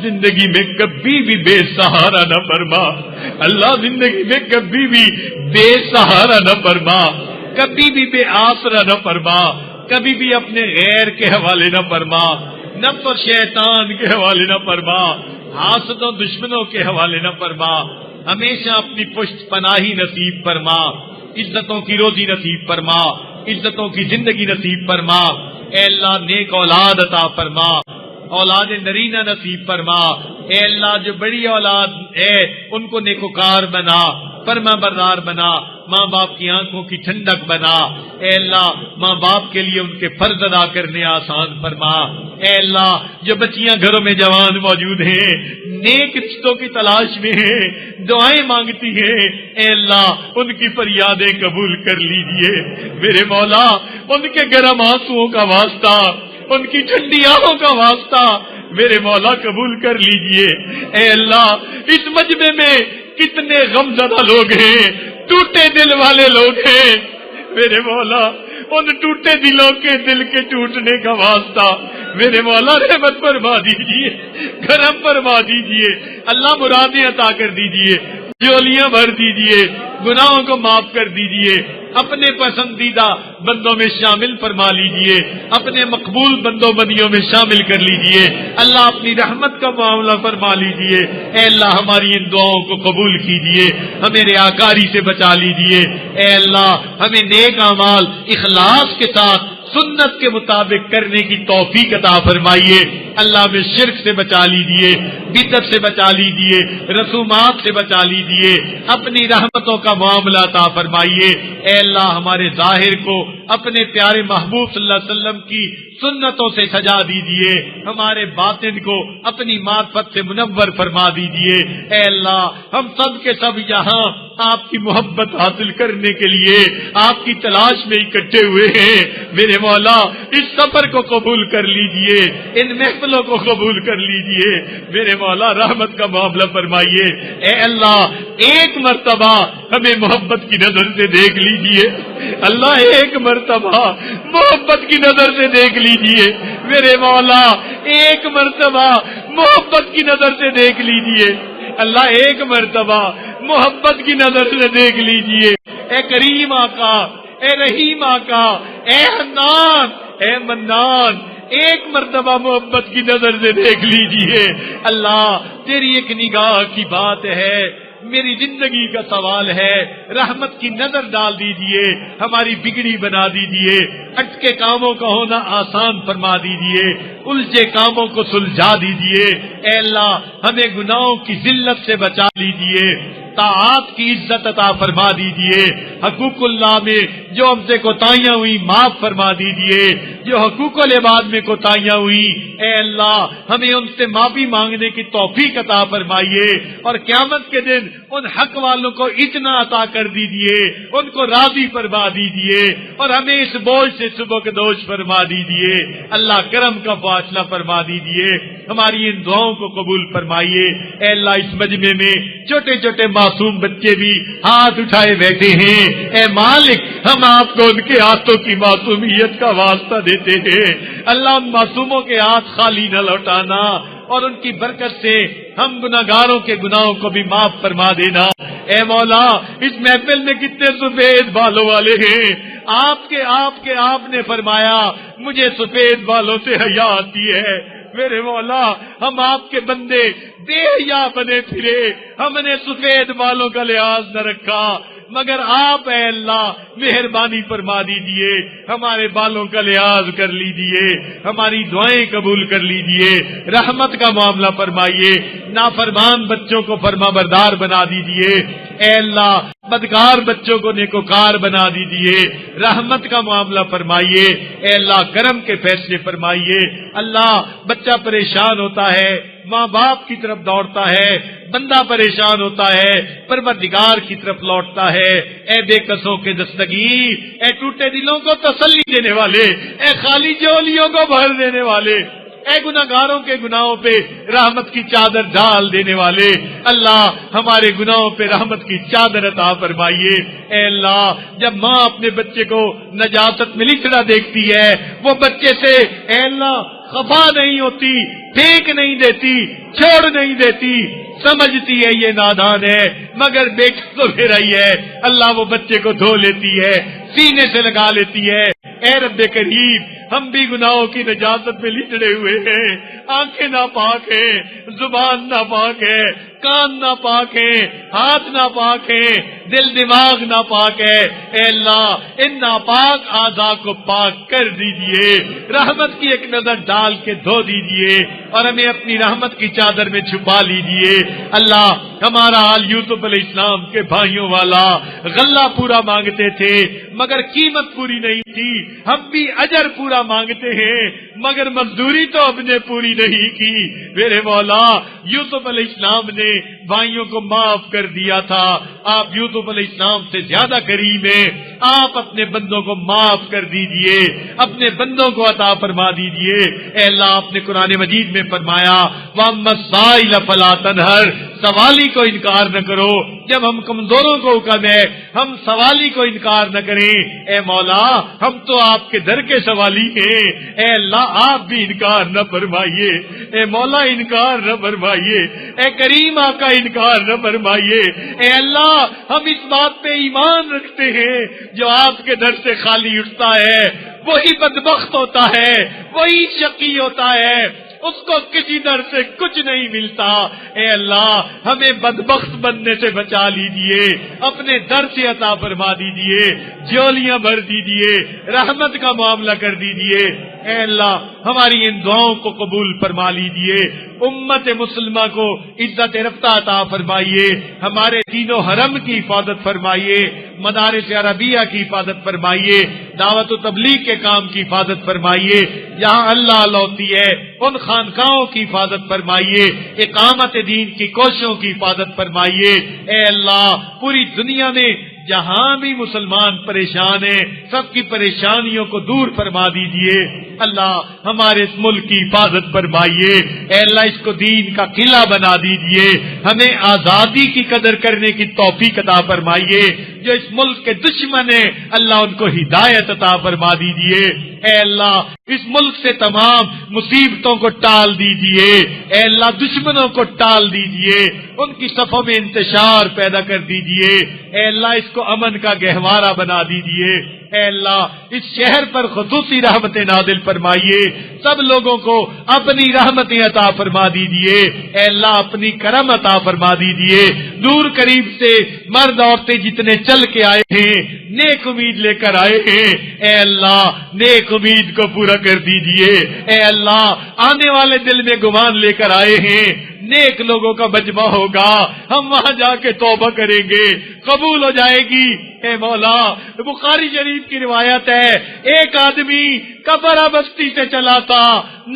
زندگی میں کبھی بھی بے سہارا نہ فرما، اللہ زندگی میں کبھی بھی بے سہارا نہ فرما، کبھی بھی بے آسرا نہ فرما، کبھی بھی اپنے غیر کے حوالے نہ فرما، نفس اور شیطان کے حوالے نہ فرما، حاسدوں دشمنوں کے حوالے نہ فرما، ہمیشہ اپنی پشت پناہی نصیب فرما، عزتوں کی روزی نصیب فرما، عزتوں کی زندگی نصیب فرما، اے اللہ نیک اولاد عطا فرما، اولاد نرینہ نصیب فرما، اے اللہ جو بڑی اولاد ہے ان کو نیکوکار بنا، فرما بردار بنا، ماں باپ کی آنکھوں کی ٹھنڈک بنا، اے اللہ ماں باپ کے لیے ان کے فرض ادا کرنے آسان فرما، اے اللہ جو بچیاں گھروں میں جوان موجود ہیں نیک رشتوں کی تلاش میں ہیں، دعائیں مانگتی ہیں، اے اللہ ان کی فریادیں قبول کر لیجئے میرے مولا، ان کے گرم آنسوؤں کا واسطہ، ان کی ٹھنڈی آہوں کا واسطہ میرے مولا قبول کر لیجئے، اے اللہ اس مجمع میں کتنے غم زدہ لوگ ہیں، ٹوٹے دل والے لوگ ہیں میرے مولا، ان ٹوٹے دلوں کے دل کے ٹوٹنے کا واسطہ میرے مولا رحمت فرما دیجئے، کرم فرما دیجئے، اللہ مرادیں عطا کر دیجئے، جولیاں بھر دیجئے، گناہوں کو معاف کر دیجئے، اپنے پسندیدہ بندوں میں شامل فرما لیجئے، اپنے مقبول بندوں بندیوں میں شامل کر لیجئے، اللہ اپنی رحمت کا معاملہ فرما لیجئے، اے اللہ ہماری ان دعاؤں کو قبول کیجئے، ہمیں ریاکاری سے بچا لیجئے، اے اللہ ہمیں نیک اعمال اخلاص کے ساتھ سنت کے مطابق کرنے کی توفیق عطا فرمائیے، اللہ میں شرک سے بچا لیجئے، بدعت سے بچا لیجئے، رسومات سے بچا لیجئے، اپنی رحمتوں کا معاملہ عطا فرمائیے، اے اللہ ہمارے ظاہر کو اپنے پیارے محبوب صلی اللہ علیہ وسلم کی سنتوں سے سجا دیجئے، ہمارے باطن کو اپنی معرفت سے منور فرما دیجئے، اے اللہ ہم سب کے سب یہاں آپ کی محبت حاصل کرنے کے لیے آپ کی تلاش میں اکٹھے ہوئے ہیں، میرے مولا اس سفر کو قبول کر لیجئے، ان محفلوں کو قبول کر لیجئے، میرے مولا رحمت کا معاملہ فرمائیے، اے اللہ ایک مرتبہ ہمیں محبت کی نظر سے دیکھ لیجئے، اللہ ایک مرتبہ محبت کی نظر سے دیکھ لیجئے میرے مولا، ایک مرتبہ محبت کی نظر سے دیکھ لیجئے، اللہ ایک مرتبہ محبت کی نظر سے دیکھ لیجئے، اے کریم آقا، اے رحیم آقا، اے حنان، اے منان، ایک مرتبہ محبت کی نظر سے دیکھ لیجئے، اللہ تیری ایک نگاہ کی بات ہے، میری زندگی کا سوال ہے، رحمت کی نظر ڈال دیجئے، ہماری بگڑی بنا دیجئے، اٹکے کاموں کا ہونا آسان فرما دیجئے، الجھے کاموں کو سلجھا دیجئے، اے اللہ ہمیں گناہوں کی ذلت سے بچا لیجئے، طاعات کی عزت عطا فرما دیجئے، حقوق اللہ میں جو ہم سے کوتاہیاں ہوئی معاف فرما دیجئے، جو حقوق العباد میں کوتاہیاں ہوئی اے اللہ ہمیں ان سے معافی مانگنے کی توفیق عطا فرمائیے، اور قیامت کے دن ان حق والوں کو اتنا عطا کر دیجئے، ان کو راضی فرما دیجئے، اور ہمیں اس بوجھ سے سبکدوش فرما دیجئے، اللہ کرم کا فاصلہ فرما دیجئے، ہماری ان دعاؤں کو قبول فرمائیے، اے اللہ اس مجمع میں چھوٹے چھوٹے معصوم بچے بھی ہاتھ اٹھائے بیٹھے ہیں، اے مالک ہم آپ کو ان کے ہاتھوں کی معصومیت کا واسطہ دیتے ہیں، اللہ ان معصوموں کے ہاتھ خالی نہ لوٹانا، اور ان کی برکت سے ہم گناہگاروں کے گناہوں کو بھی معاف فرما دینا، اے مولا اس محفل میں کتنے سفید بالوں والے ہیں، آپ نے فرمایا مجھے سفید بالوں سے حیا آتی ہے، میرے مولا ہم آپ کے بندے بے حیا بنے پھرے، ہم نے سفید بالوں کا لحاظ نہ رکھا، مگر آپ اے اللہ مہربانی فرما دیجئے، ہمارے بالوں کا لحاظ کر لیجئے، ہماری دعائیں قبول کر لیجئے، رحمت کا معاملہ فرمائیے، نافرمان بچوں کو فرما بردار بنا دیجئے، اے اللہ بدکار بچوں کو نیکوکار بنا دیجئے، رحمت کا معاملہ فرمائیے، اے اللہ کرم کے فیصلے فرمائیے، اللہ بچہ پریشان ہوتا ہے ماں باپ کی طرف دوڑتا ہے، بندہ پریشان ہوتا ہے پروردگار کی طرف لوٹتا ہے، اے بے کسوں کے دستگیر، اے ٹوٹے دلوں کو تسلی دینے والے، اے خالی جولیوں کو بھر دینے والے، اے گناہگاروں کے گناہوں پہ رحمت کی چادر ڈال دینے والے، اللہ ہمارے گناہوں پہ رحمت کی چادر عطا فرمائیے، اے اللہ جب ماں اپنے بچے کو نجاست میں لکھنا دیکھتی ہے وہ بچے سے اے اللہ خفا نہیں ہوتی، پھینک نہیں دیتی، چھوڑ نہیں دیتی، سمجھتی ہے یہ نادان ہے، مگر بیٹا تو میرا ہی ہے۔ اللہ وہ بچے کو دھو لیتی ہے، سینے سے لگا لیتی ہے۔ اے رب کریم، ہم بھی گناہوں کی نجاست میں لچڑے ہوئے ہیں، آنکھیں ناپاک ہیں، زبان ناپاک ہے، کان ناپاک ہے، ہاتھ ناپاک ہے، دل دماغ ناپاک ہے۔ اے اللہ ان ناپاک اعضاء کو پاک کر دیجئے، رحمت کی ایک نظر ڈال کے دھو دیجئے اور ہمیں اپنی رحمت کی چادر میں چھپا لیجئے۔ اللہ ہمارا حال یوسف علیہ السلام کے بھائیوں والا، غلہ پورا مانگتے تھے مگر قیمت پوری نہیں تھی، ہم بھی اجر پورا مانگتے ہیں مگر مزدوری تو ہم نے پوری نہیں کی۔ میرے مولا یوسف علیہ السلام نے بھائیوں کو معاف کر دیا تھا، آپ یوسف علیہ السلام سے زیادہ کریم ہیں، آپ اپنے بندوں کو معاف کر دیجئے، اپنے بندوں کو عطا فرما دیجئے۔ اے اللہ آپ نے قرآن مجید میں فرمایا وَأَمَّا السَّائِلَ فَلَا تَنْهَرْ، سوالی کو انکار نہ کرو۔ جب ہم کمزوروں کو حکم ہے ہم سوالی کو انکار نہ کریں۔ اے مولا ہم تو آپ کے در کے سوالی ہیں، اے اللہ آپ بھی انکار نہ فرمائیے، اے مولا انکار نہ فرمائیے، اے کریم آقا انکار نہ فرمائیے۔ اے اللہ ہم اس بات پہ ایمان رکھتے ہیں جو آپ کے در سے خالی اٹھتا ہے وہی بدبخت ہوتا ہے، وہی شقی ہوتا ہے، اس کو کسی در سے کچھ نہیں ملتا۔ اے اللہ ہمیں بدبخت بننے سے بچا لیجئے، اپنے در سے عطا فرما دیجئے، جولیاں بھر دیجئے، رحمت کا معاملہ کر دیجئے۔ اے اللہ ہماری ان دعاؤں کو قبول فرما لیجئے، امت مسلمہ کو عزت رفتہ عطا فرمائیے، ہمارے دین و حرم کی حفاظت فرمائیے، مدارس عربیہ کی حفاظت فرمائیے، دعوت و تبلیغ کے کام کی حفاظت فرمائیے، جہاں اللہ لوٹی ہے ان خانقاہوں کی حفاظت فرمائیے، اقامت دین کی کوششوں کی حفاظت فرمائیے۔ اے اللہ پوری دنیا میں جہاں بھی مسلمان پریشان ہیں سب کی پریشانیوں کو دور فرما دیجئے۔ اللہ ہمارے اس ملک کی حفاظت فرمائیے، اے اللہ اس کو دین کا قلعہ بنا دیجئے، ہمیں آزادی کی قدر کرنے کی توفیق عطا فرمائیے۔ جو اس ملک کے دشمن ہیں اللہ ان کو ہدایت عطا فرما دیجئے۔ اے اللہ اس ملک سے تمام مصیبتوں کو ٹال دیجئے، اے اللہ دشمنوں کو ٹال دیجئے، ان کی صفوں میں انتشار پیدا کر دیجئے۔ اے اللہ اس کو امن کا گہوارہ بنا دیجئے۔ اے اللہ اس شہر پر خصوصی رحمت نازل فرمائیے، سب لوگوں کو اپنی رحمتیں عطا فرما دیجئے۔ اے اللہ اپنی کرم عطا فرما دیجئے، دور قریب سے مرد عورتیں جتنے چل کے آئے ہیں نیک امید لے کر آئے ہیں، اے اللہ نیک امید کو پورا کر دیجئے۔ اے اللہ آنے والے دل میں گمان لے کر آئے ہیں نیک لوگوں کا مجمع ہوگا، ہم وہاں جا کے توبہ کریں گے، قبول ہو جائے گی۔ اے مولا بخاری شریف کی روایت ہے ایک آدمی کفرہ بستی سے چلا تھا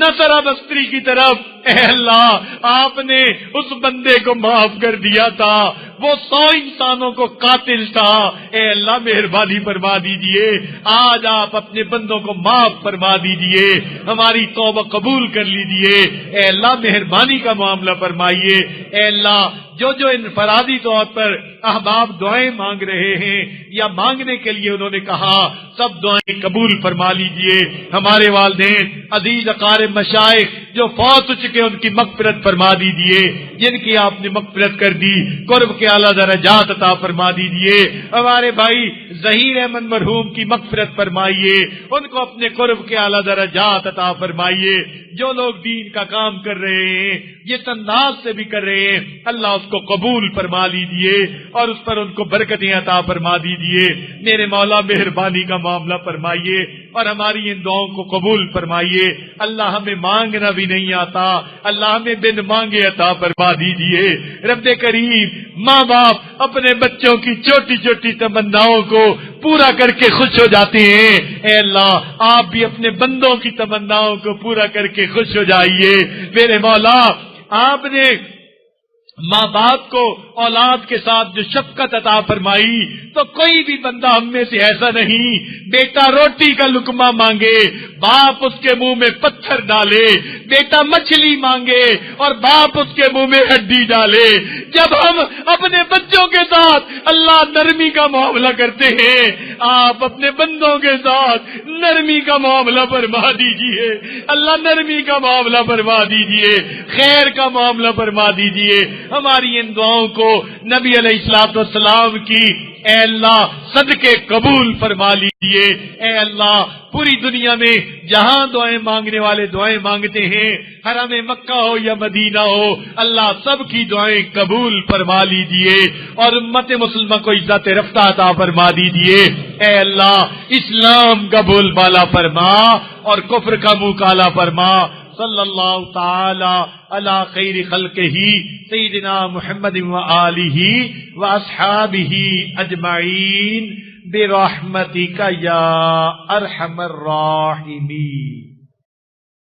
نصرہ بستی کی طرف، اے اللہ آپ نے اس بندے کو معاف کر دیا تھا، وہ 100 انسانوں کو قاتل تھا۔ اے اللہ مہربانی فرما دیجئے، آج آپ اپنے بندوں کو معاف فرما دیجئے، ہماری توبہ قبول کر لیجئے۔ اے اللہ مہربانی کا معاملہ فرمائیے۔ اے اللہ جو انفرادی طور پر احباب دعائیں مانگ رہے ہیں یا مانگنے کے لیے انہوں نے کہا سب دعائیں قبول فرما لیجئے۔ ہمارے والدین عزیز اقارب مشائخ جو فوت ہو چکے ان کی مغفرت فرما دیجئے، جن کی آپ نے مغفرت کر دی قرب کے اعلیٰ درجات عطا فرما دیجئے۔ ہمارے بھائی ظہیر احمد مرحوم کی مغفرت فرمائیے، ان کو اپنے قرب کے اعلیٰ درجات عطا فرمائیے۔ جو لوگ دین کا کام کر رہے ہیں جس انداز سے بھی کر رہے ہیں اللہ اس کو قبول فرما لیجئے اور اس پر ان کو برکتیں عطا فرما دیجئے۔ میرے مولا مہربانی کا معاملہ فرمائیے اور ہماری ان دعاؤں کو قبول فرمائیے۔ اللہ ہمیں مانگنا بھی نہیں آتا، اللہ ہمیں بن مانگے عطا فرما دیجئے۔ رب کریم ماں باپ اپنے بچوں کی چھوٹی چھوٹی تمناؤں کو پورا کر کے خوش ہو جاتے ہیں، اے اللہ آپ بھی اپنے بندوں کی تمناؤں کو پورا کر کے خوش ہو جائیے۔ میرے مولا آپ نے ماں باپ کو اولاد کے ساتھ جو شفقت عطا فرمائی، تو کوئی بھی بندہ ہم میں سے ایسا نہیں بیٹا روٹی کا لقمہ مانگے باپ اس کے منہ میں پتھر ڈالے، بیٹا مچھلی مانگے اور باپ اس کے منہ میں ہڈی ڈالے۔ جب ہم اپنے بچوں کے ساتھ اللہ نرمی کا معاملہ کرتے ہیں، آپ اپنے بندوں کے ساتھ نرمی کا معاملہ فرما دیجئے، اللہ نرمی کا معاملہ فرما دیجئے، خیر کا معاملہ فرما دیجئے۔ ہماری ان دعاؤں کو نبی علیہ الصلوۃ والسلام کی اے اللہ صدقے قبول فرما لیجیے۔ اے اللہ پوری دنیا میں جہاں دعائیں مانگنے والے دعائیں مانگتے ہیں، حرم مکہ ہو یا مدینہ ہو، اللہ سب کی دعائیں قبول فرما لیجیے اور امت مسلمہ کو عزت رفتہ عطا فرما دیجیے۔ اے اللہ اسلام کا بول بالا فرما اور کفر کا منہ کالا فرما۔ صلی اللہ تعالی علی خیر خلقہ سیدنا محمد وآلہ واصحابہ اجمعین برحمتک یا ارحم الراحمین۔